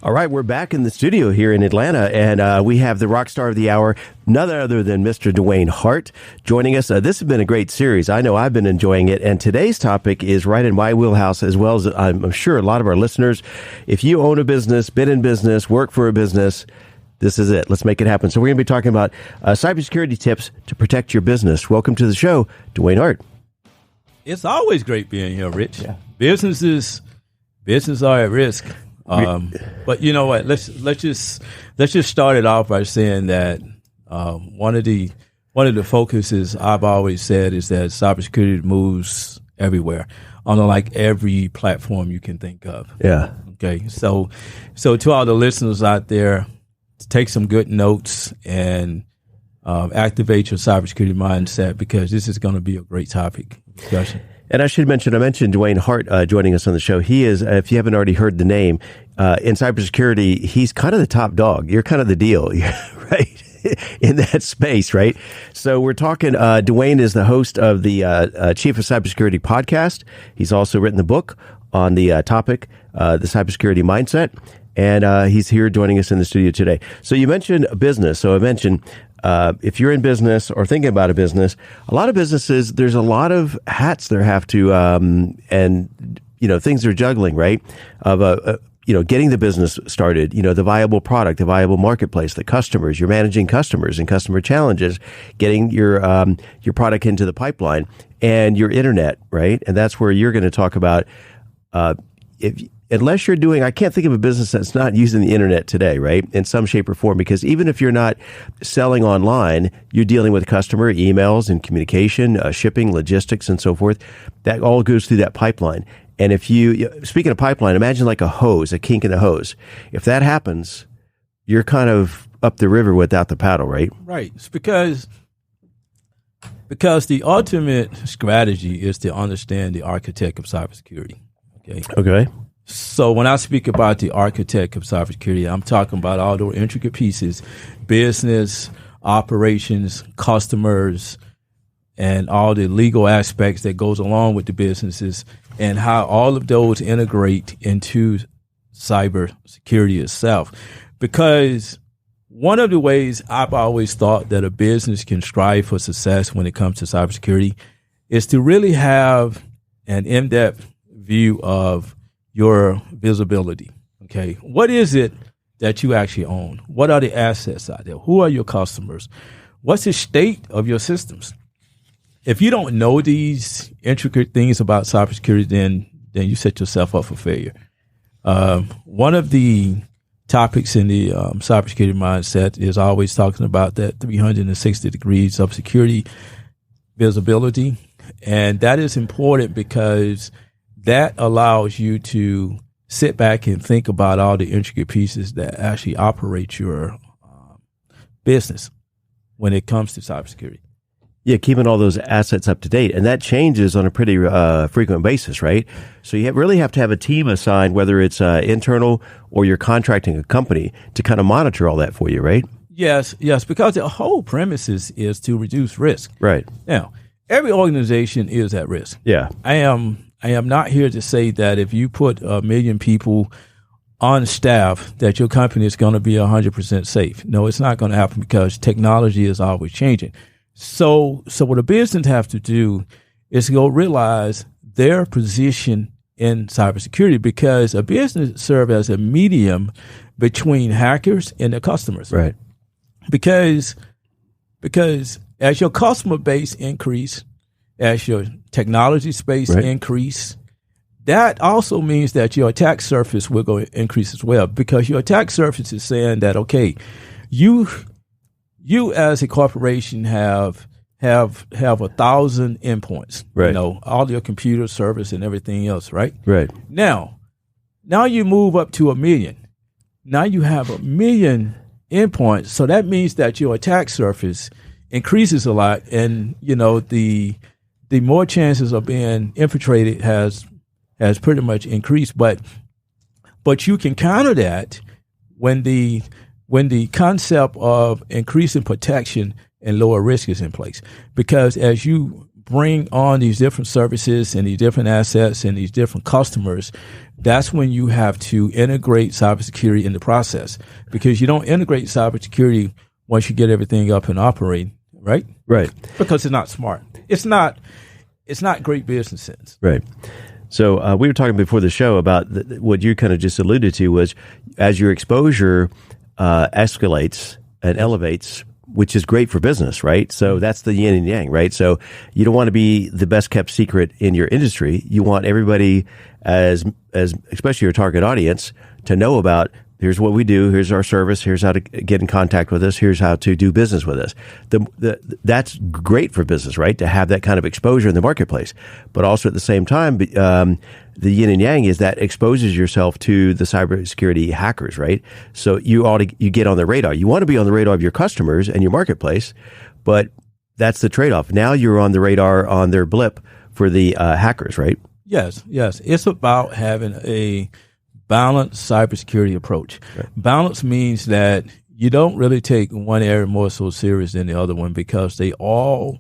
All right, we're back in the studio here in Atlanta, and we have the rock star of the hour, none other than Mr. Dwayne Hart, joining us. This has been a great series. I know I've been enjoying it, and today's topic is right in my wheelhouse, as well as I'm sure a lot of our listeners. If you own a business, been in business, work for a business, this is it. Let's make it happen. So we're going to be talking about cybersecurity tips to protect your business. Welcome to the show, Dwayne Hart. It's always great being here, Rich. Yeah. Businesses are at risk. But you know what? Let's just start it off by saying that one of the focuses I've always said is that cybersecurity moves everywhere on like every platform you can think of. Yeah. Okay. So to all the listeners out there, take some good notes and activate your cybersecurity mindset, because this is going to be a great topic discussion. And I mentioned Dwayne Hart joining us on the show. He is, if you haven't already heard the name, in cybersecurity, he's kind of the top dog. You're kind of the deal, right? In that space, right? So we're talking, Dwayne is the host of the Chief of Cybersecurity podcast. He's also written the book on the topic, the cybersecurity mindset. And he's here joining us in the studio today. So you mentioned business. So I mentioned if you're in business or thinking about a business, a lot of businesses, there's a lot of hats they have to, and, things they're juggling, right? Of, getting the business started, the viable product, the viable marketplace, the customers, you're managing customers and customer challenges, getting your product into the pipeline and your internet, right? And that's where you're going to talk about, unless you're doing, I can't think of a business that's not using the internet today, right? In some shape or form, because even if you're not selling online, you're dealing with customer emails and communication, shipping, logistics, and so forth. That all goes through that pipeline. And if speaking of pipeline, imagine like a hose, a kink in a hose. If that happens, you're kind of up the river without the paddle, right? Right. It's because the ultimate strategy is to understand the architect of cybersecurity. Okay. So when I speak about the architect of cybersecurity, I'm talking about all those intricate pieces, business, operations, customers, and all the legal aspects that goes along with the businesses, and how all of those integrate into cybersecurity itself. Because one of the ways I've always thought that a business can strive for success when it comes to cybersecurity is to really have an in-depth view of your visibility. Okay. What is it that you actually own? What are the assets out there? Who are your customers? What's the state of your systems? If you don't know these intricate things about cybersecurity, then you set yourself up for failure. One of the topics in the cybersecurity mindset is always talking about that 360 degrees of security visibility. And that is important because that allows you to sit back and think about all the intricate pieces that actually operate your business when it comes to cybersecurity. Yeah, keeping all those assets up to date. And that changes on a pretty frequent basis, right? So you really have to have a team assigned, whether it's internal or you're contracting a company to kind of monitor all that for you, right? Yes, because the whole premise is to reduce risk. Right. Now, every organization is at risk. Yeah. I am not here to say that if you put 1 million people on staff that your company is going to be 100% safe. No, it's not going to happen, because technology is always changing. So what a business have to do is go realize their position in cybersecurity, because a business serves as a medium between hackers and their customers. Right. Because as your customer base increase, as your technology space increase, that also means that your attack surface will go increase as well, because your attack surface is saying that, okay, you as a corporation have 1,000 endpoints, right? All your computer service and everything else, right? Right. Now you move up to 1 million. Now you have 1 million endpoints, so that means that your attack surface increases a lot, and the more chances of being infiltrated has pretty much increased. But you can counter that when the concept of increasing protection and lower risk is in place. Because as you bring on these different services and these different assets and these different customers, that's when you have to integrate cybersecurity in the process, because you don't integrate cybersecurity once you get everything up and operating, right? Right. Because it's not smart. It's not great business sense. Right. So we were talking before the show about what you kind of just alluded to was as your exposure escalates and elevates, which is great for business, right? So that's the yin and yang, right? So you don't want to be the best kept secret in your industry. You want everybody, as especially your target audience, to know about, here's what we do, here's our service, here's how to get in contact with us, here's how to do business with us. That's great for business, right? To have that kind of exposure in the marketplace. But also at the same time, the yin and yang is that exposes yourself to the cybersecurity hackers, right? So you get on the radar. You want to be on the radar of your customers and your marketplace, but that's the trade-off. Now you're on the radar on their blip for the hackers, right? Yes. It's about having a balanced cybersecurity approach. Right. Balance means that you don't really take one area more so serious than the other one, because they all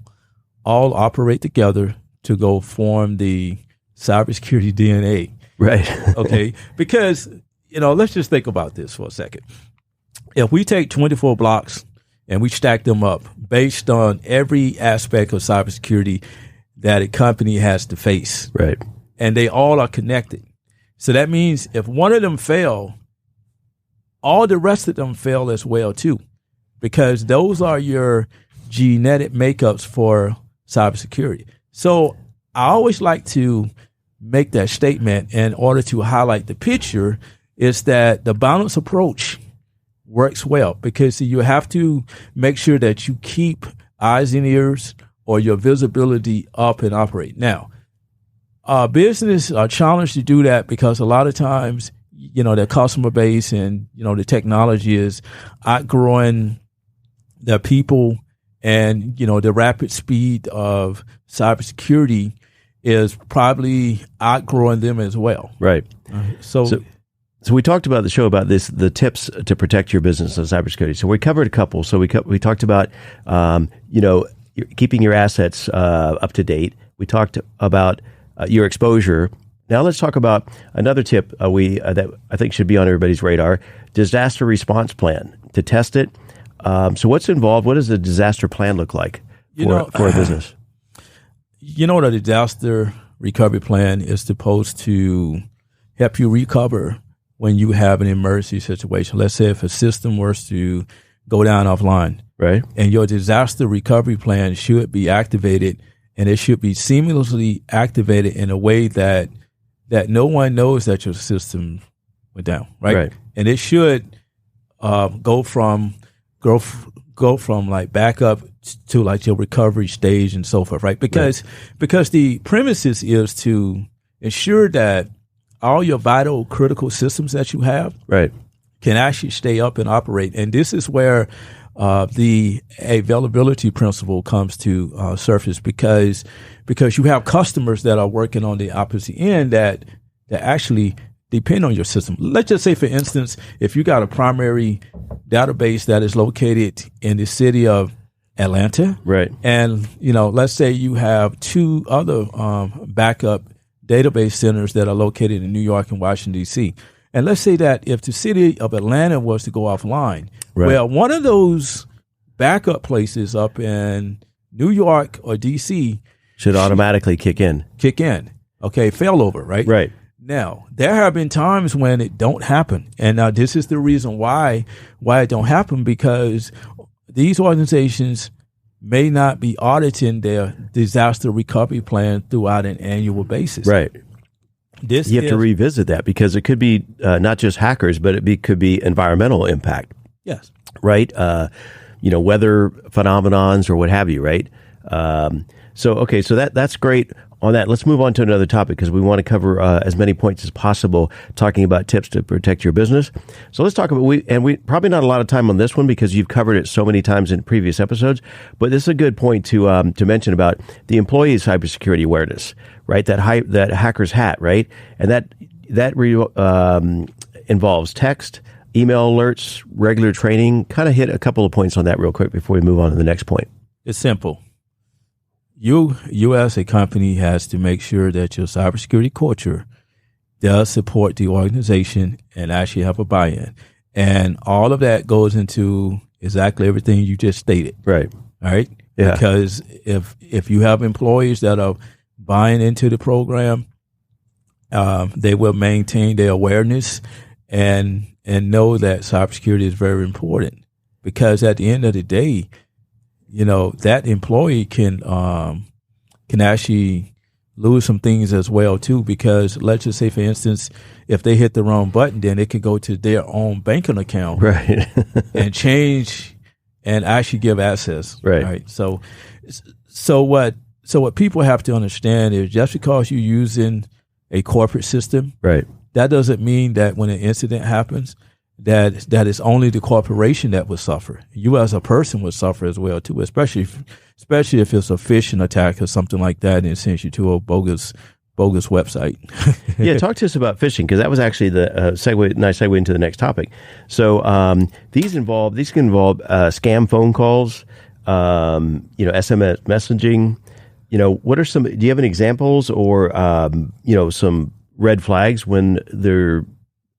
operate together to go form the cybersecurity DNA. Right. Okay. Because, let's just think about this for a second. If we take 24 blocks and we stack them up based on every aspect of cybersecurity that a company has to face. Right. And they all are connected. So that means if one of them fail, all the rest of them fail as well too, because those are your genetic makeups for cybersecurity. So I always like to make that statement in order to highlight the picture, is that the balanced approach works well, because you have to make sure that you keep eyes and ears or your visibility up and operate. Now, business are challenged to do that because a lot of times, their customer base and, the technology is outgrowing their people, and, the rapid speed of cybersecurity is probably outgrowing them as well. Right. So we talked about the show about the tips to protect your business on cybersecurity. So we covered a couple. So we talked about, keeping your assets up to date. We talked about your exposure. Now let's talk about another tip that I think should be on everybody's radar: disaster response plan. To test it. So what's involved? What does a disaster plan look like for a business? What a disaster recovery plan is supposed to help you recover when you have an emergency situation. Let's say if a system was to go down offline, right? And your disaster recovery plan should be activated. And it should be seamlessly activated in a way that no one knows that your system went down, right? And it should go from like backup to like your recovery stage and so forth, right? Because the premises is to ensure that all your vital critical systems that you have can actually stay up and operate. And this is where the availability principle comes to surface, because you have customers that are working on the opposite end that actually depend on your system. Let's just say, for instance, if you got a primary database that is located in the city of Atlanta, right? And let's say you have two other backup database centers that are located in New York and Washington, D.C. And let's say that if the city of Atlanta was to go offline, well, one of those backup places up in New York or D.C. should automatically kick in. Okay, failover, right? Right. Now, there have been times when it don't happen. And now this is the reason why it don't happen, because these organizations may not be auditing their disaster recovery plan throughout an annual basis. Right. You have to revisit that, because it could be not just hackers, but it could be environmental impact. Yes. Right. Weather phenomenons or what have you. Right. So that's great on that. Let's move on to another topic, because we want to cover as many points as possible, talking about tips to protect your business. So let's talk about we probably not a lot of time on this one because you've covered it so many times in previous episodes. But this is a good point to mention about the employee cybersecurity awareness, right? That hacker's hat, right? And that involves text, email alerts, regular training. Kind of hit a couple of points on that real quick before we move on to the next point. It's simple. you as a company has to make sure that your cybersecurity culture does support the organization and actually have a buy-in. And all of that goes into exactly everything you just stated. Right. All right. Yeah. Because if you have employees that are buying into the program, they will maintain their awareness and know that cybersecurity is very important. Because at the end of the day, that employee can actually lose some things as well too, because let's just say, for instance, if they hit the wrong button, then it could go to their own banking account, right, and change and actually give access, right. So what people have to understand is just because you're using a corporate system, right, that doesn't mean that when an incident happens, that it's only the corporation that would suffer. You as a person would suffer as well too, especially if it's a phishing attack or something like that, and it sends you to a bogus website. Yeah, talk to us about phishing, because that was actually the nice segue into the next topic. So these can involve scam phone calls, SMS messaging. What are some? Do you have any examples or some red flags when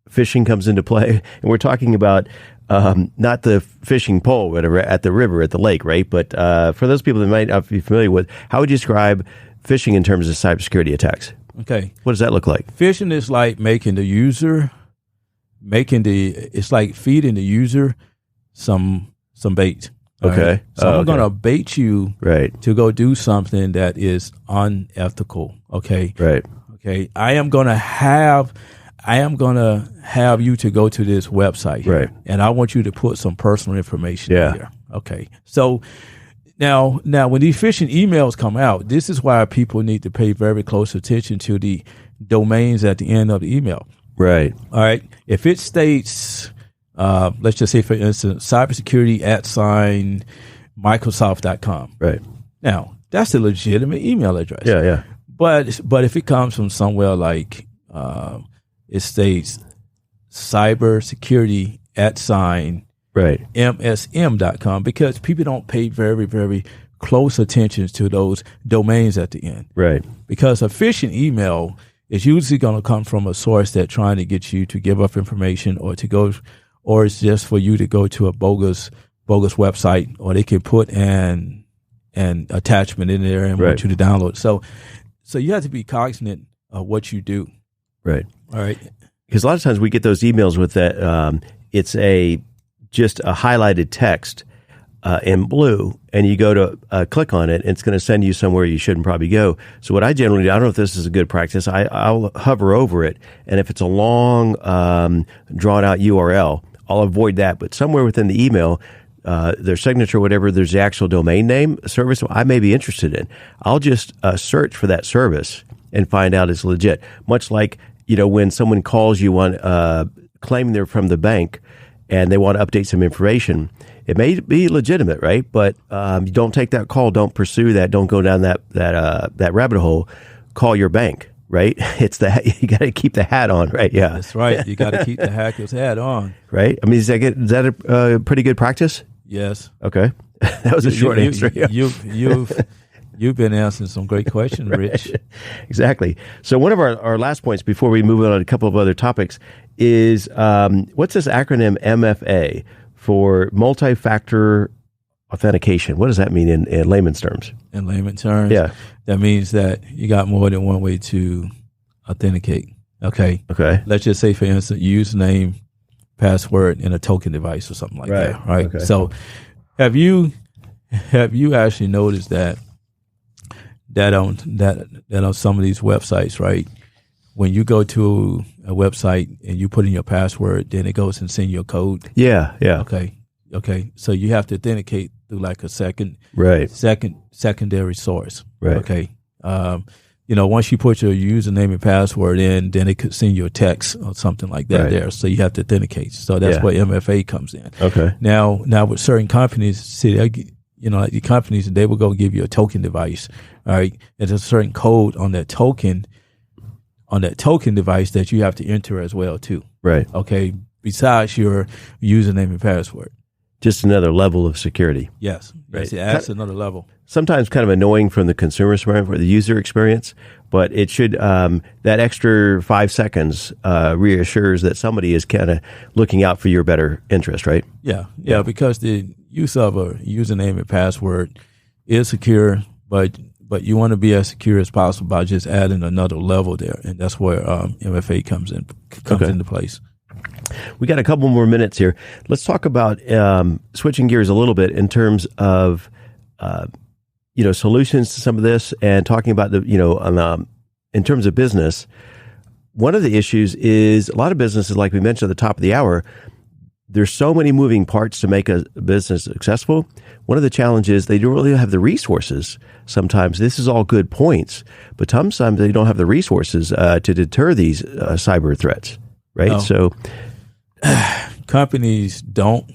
phishing comes into play? And we're talking about not the fishing pole, whatever, at the river, at the lake, right? But for those people that might not be familiar with, how would you describe phishing in terms of cybersecurity attacks? Okay. What does that look like? Phishing is like it's like feeding the user some bait. Okay. Right? So I'm going to bait you to go do something that is unethical. Okay. Right. Okay. I am going to have you to go to this website here, right, and I want you to put some personal information in here. Okay. So now when these phishing emails come out, this is why people need to pay very close attention to the domains at the end of the email. Right. All right. If it states, let's just say, for instance, cybersecurity@Microsoft.com. Right. Now, that's a legitimate email address. Yeah. But if it comes from somewhere like it states cybersecurity@MSM.com, because people don't pay very, very close attention to those domains at the end. Right. Because a phishing email is usually going to come from a source that's trying to get you to give up information or it's just for you to go to a bogus website, or they can put an attachment in there and want you to download. So you have to be cognizant of what you do. Right. All right. Because a lot of times we get those emails with that. It's just a highlighted text in blue, and you go to click on it, and it's going to send you somewhere you shouldn't probably go. So what I generally do, I don't know if this is a good practice, I'll hover over it, and if it's a long, drawn-out URL, I'll avoid that. But somewhere within the email, their signature, whatever, there's the actual domain name service I may be interested in. I'll just search for that service and find out it's legit. Much like, when someone calls you on claiming they're from the bank and they want to update some information, it may be legitimate, right? But you don't take that call, don't pursue that, don't go down that rabbit hole. Call your bank, right? It's you got to keep the hat on, right? Yeah, that's right. You got to keep the hacker's hat on, right? I mean, is that a pretty good practice? Yes. Okay, that was a short answer. You've been answering some great questions, Rich. Exactly. So one of our last points before we move on to a couple of other topics is what's this acronym MFA for multi-factor authentication? What does that mean in layman's terms? In layman's terms? Yeah. That means that you got more than one way to authenticate. Okay. Let's just say, for instance, username, password, and a token device or something like that. Right. Okay. So have you actually noticed that on some of these websites, right? When you go to a website and you put in your password, then it goes and sends you a code. Yeah. Okay. So you have to authenticate through like a secondary source. Right. Okay. Once you put your username and password in, then it could send you a text or something like that there. So you have to authenticate. So that's where MFA comes in. Okay. Now with certain companies, like the companies, they will go give you a token device. All right. And there's a certain code on that token device that you have to enter as well too. Right. Okay. Besides your username and password. Just another level of security. Yes. Right. It adds another level. Sometimes kind of annoying from the consumer side for the user experience, but it should, that extra 5 seconds reassures that somebody is kind of looking out for your better interest, right? Yeah, because the use of a username and password is secure, but you want to be as secure as possible by just adding another level there, and that's where MFA comes into place. We got a couple more minutes here. Let's talk about switching gears a little bit in terms of solutions to some of this, and talking about in terms of business. One of the issues is a lot of businesses, like we mentioned at the top of the hour, there's so many moving parts to make a business successful. One of the challenges, they don't really have the resources. Sometimes this is all good points, but sometimes they don't have the resources to deter these cyber threats, right? No. So companies don't,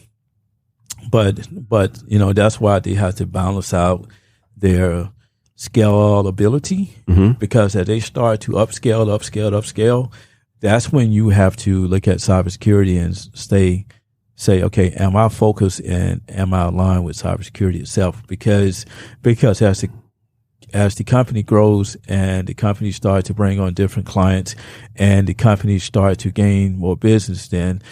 but that's why they have to balance out their scalability, because as they start to upscale, that's when you have to look at cybersecurity and say, okay, am I focused and am I aligned with cybersecurity itself? Because as the company grows and the company starts to bring on different clients and the companies start to gain more business, then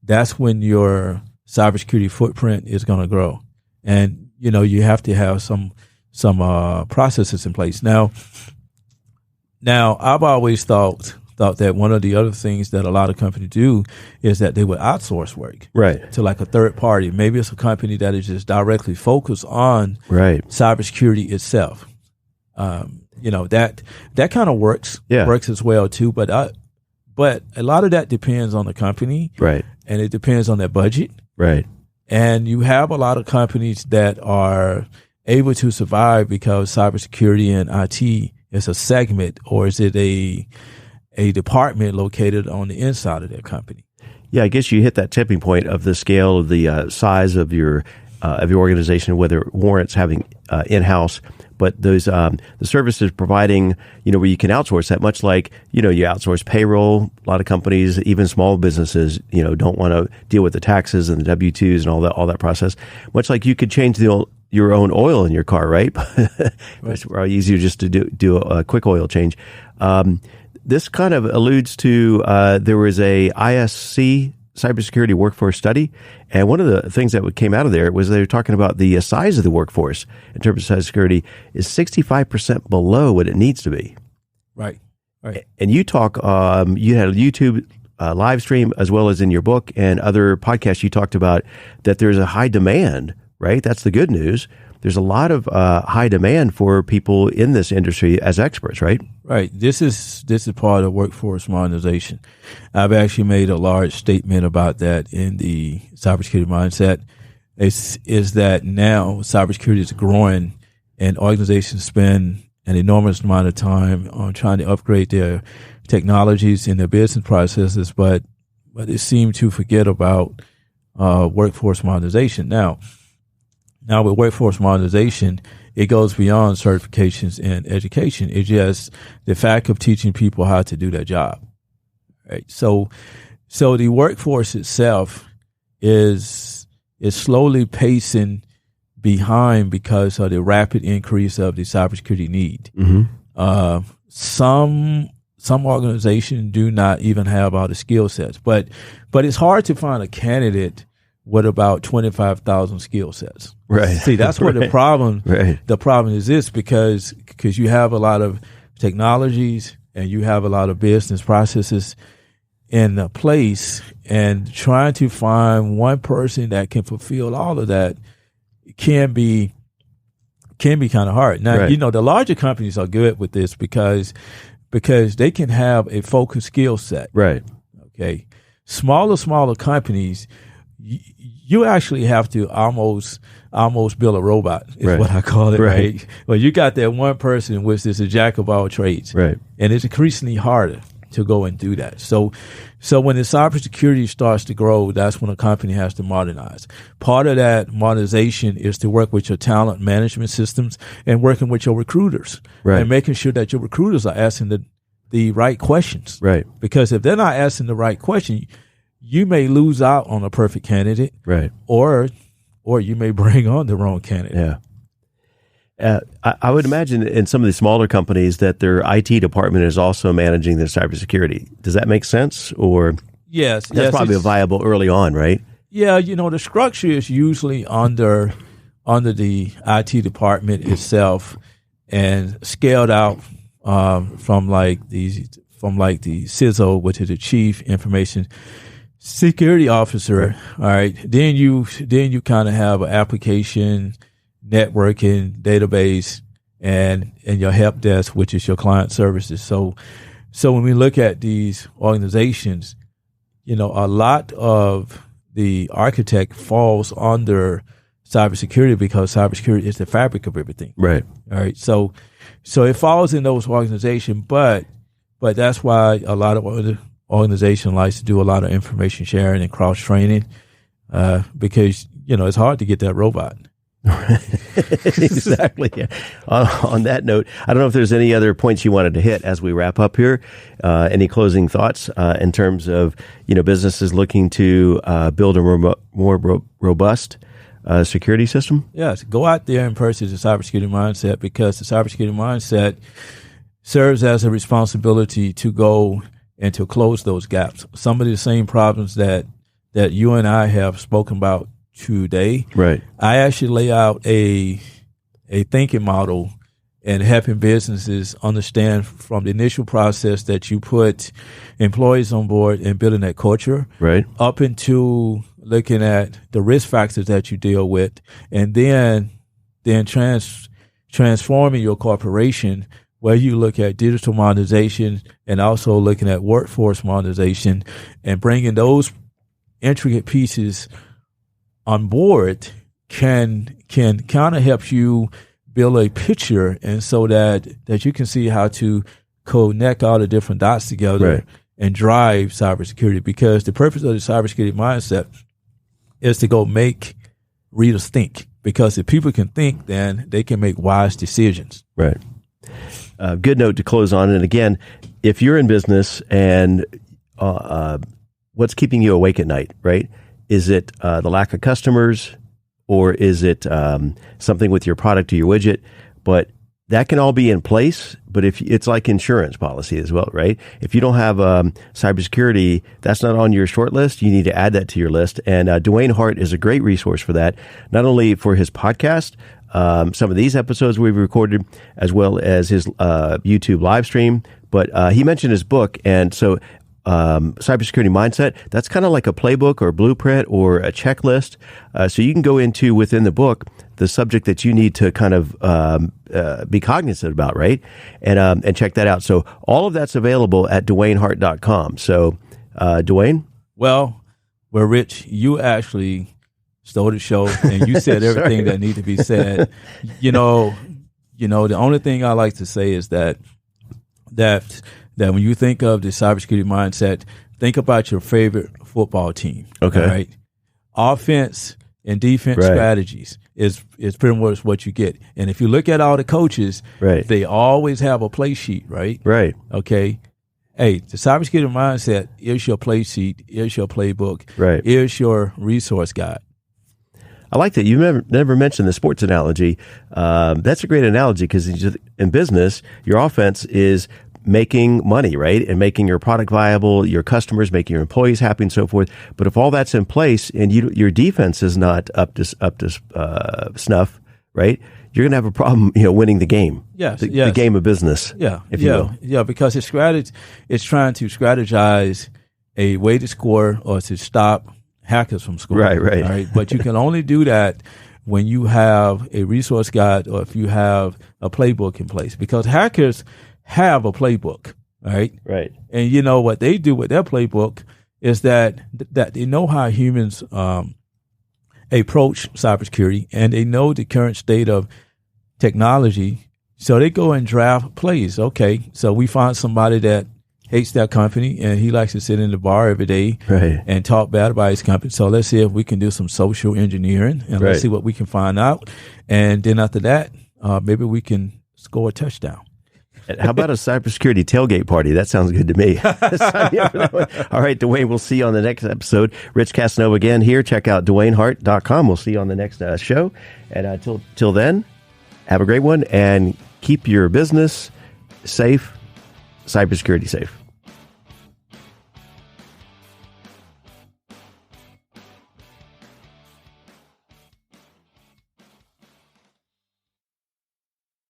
that's when your cybersecurity footprint is going to grow. And, you have to have some processes in place. Now I've always thought that one of the other things that a lot of companies do is that they would outsource work, right, to like a third party. Maybe it's a company that is just directly focused on cybersecurity itself. That kind of works as well too. But a lot of that depends on the company, right, and it depends on their budget, right. And you have a lot of companies that are able to survive because cybersecurity and IT is a segment, or is it a department located on the inside of their company? Yeah, I guess you hit that tipping point of the scale of the size of your organization, whether it warrants having in-house, but those the services providing, where you can outsource that, much like you outsource payroll. A lot of companies, even small businesses, don't want to deal with the taxes and the W-2s and all that process. Much like you could change your own oil in your car, right? It's probably easier just to do a quick oil change. This kind of alludes to there was a ISC cybersecurity workforce study, and one of the things that came out of there was they were talking about the size of the workforce in terms of cybersecurity is 65% below what it needs to be. Right. And you talk, you had a YouTube live stream as well as in your book and other podcasts. You talked about that there's a high demand, right? That's the good news. There's a lot of high demand for people in this industry as experts, right? Right. This is part of workforce modernization. I've actually made a large statement about that in the cybersecurity mindset. Is that now cybersecurity is growing, and organizations spend an enormous amount of time on trying to upgrade their technologies and their business processes, but they seem to forget about workforce modernization. Now with workforce modernization, it goes beyond certifications and education. It's just the fact of teaching people how to do their job. Right. So the workforce itself is slowly pacing behind because of the rapid increase of the cybersecurity need. Mm-hmm. Some organizations do not even have all the skill sets, but it's hard to find a candidate with about 25,000 skill sets. Right. See, that's what the problem. Right. The problem is this because you have a lot of technologies and you have a lot of business processes in place, and trying to find one person that can fulfill all of that can be kind of hard. Now, right. The larger companies are good with this because they can have a focused skill set. Right. Okay. Smaller companies, you actually have to almost build a robot is right. what I call it, right? Well, you got that one person which is a jack of all trades. Right. And it's increasingly harder to go and do that. So when the cybersecurity starts to grow, that's when a company has to modernize. Part of that modernization is to work with your talent management systems and working with your recruiters, right. and making sure that your recruiters are asking the right questions. Right. Because if they're not asking the right question, you may lose out on a perfect candidate, right? Or or you may bring on the wrong candidate. Yeah. I would imagine in some of the smaller companies that their IT department is also managing their cybersecurity. Does that make sense? Or yes, that's probably viable early on, right? Yeah, the structure is usually under the IT department itself and scaled out from like the CISO, which is the Chief Information Security Officer. All right, then you kind of have an application, networking, database, and your help desk, which is your client services. So when we look at these organizations, a lot of the architect falls under cybersecurity because cybersecurity is the fabric of everything. Right. All right. So it falls in those organizations, but that's why a lot of organizations likes to do a lot of information sharing and cross training, because it's hard to get that robot. Exactly. Yeah. On that note, I don't know if there's any other points you wanted to hit as we wrap up here. Any closing thoughts in terms of businesses looking to build a more robust security system? Yes, go out there and purchase a cybersecurity mindset, because the cybersecurity mindset serves as a responsibility to go and to close those gaps. Some of the same problems that you and I have spoken about today. Right. I actually lay out a thinking model and helping businesses understand from the initial process that you put employees on board and building that culture, right, up into looking at the risk factors that you deal with, and then transforming your corporation, where you look at digital modernization and also looking at workforce modernization, and bringing those intricate pieces on board can kind of help you build a picture, and so that you can see how to connect all the different dots together, right, and drive cybersecurity. Because the purpose of the cybersecurity mindset is to go make readers think. Because if people can think, then they can make wise decisions. Right. Good note to close on. And again, if you're in business and what's keeping you awake at night, right? Is it the lack of customers, or is it something with your product or your widget? But that can all be in place. But if it's like insurance policy as well, right? If you don't have cybersecurity, that's not on your short list. You need to add that to your list. And Dwayne Hart is a great resource for that, not only for his podcast, some of these episodes we've recorded, as well as his YouTube live stream. But he mentioned his book, and so Cybersecurity Mindset, that's kind of like a playbook or a blueprint or a checklist. So you can go into within the book the subject that you need to kind of be cognizant about, right? And check that out. So all of that's available at DwayneHart.com. So Dwayne? Well, Rich, you actually stole the show, and you said everything that needed to be said. The only thing I like to say is that when you think of the cybersecurity mindset, think about your favorite football team. Okay. Right? Offense and defense strategies is pretty much what you get. And if you look at all the coaches, they always have a play sheet, right? Right. Okay. Hey, the cybersecurity mindset is your play sheet, is your playbook, is your resource guide. I like that. You never mentioned the sports analogy. That's a great analogy, because in business, your offense is making money, right? And making your product viable, your customers, making your employees happy, and so forth. But if all that's in place and your defense is not up to snuff, right? You're going to have a problem, winning the game. Yes, the game of business. Yeah, if you will. Yeah, because it's trying to strategize a way to score or to stop hackers from scoring. Right. All right. But you can only do that when you have a resource guide, or if you have a playbook in place, because hackers have a playbook, right? Right. And what they do with their playbook is that they know how humans approach cybersecurity, and they know the current state of technology. So they go and draft plays. Okay, so we find somebody that hates that company, and he likes to sit in the bar every day and talk bad about his company. So let's see if we can do some social engineering, and let's see what we can find out. And then after that, maybe we can score a touchdown. How about a cybersecurity tailgate party? That sounds good to me. Sign me up for that one. All right, Dwayne, we'll see you on the next episode. Rich Casanova again here. Check out DwayneHart.com. We'll see you on the next show. And till then, have a great one and keep your business safe, cybersecurity safe.